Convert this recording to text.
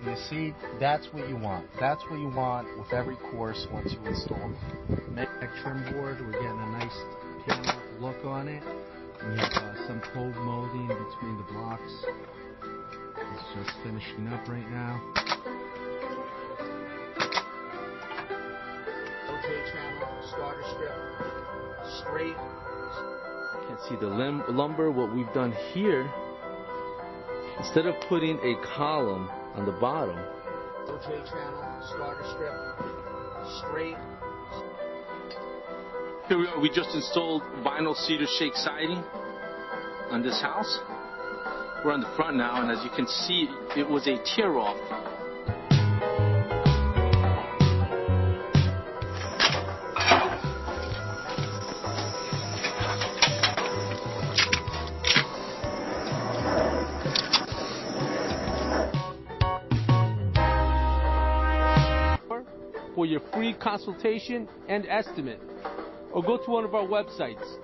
You see, that's what you want. That's what you want with every course once you install Neck trim board, we're getting a nice panel look on it. We have some cold molding between the blocks. It's just finishing up right now. OK channel, starter strip, straight. You can see the lumber. What we've done here, instead of putting a column on the bottom, OK channel, starter strip, straight. Here we are. We just installed vinyl cedar shake siding on this house. We're on the front now, and as you can see, it was a tear-off. For your free consultation and estimate, or go to one of our websites,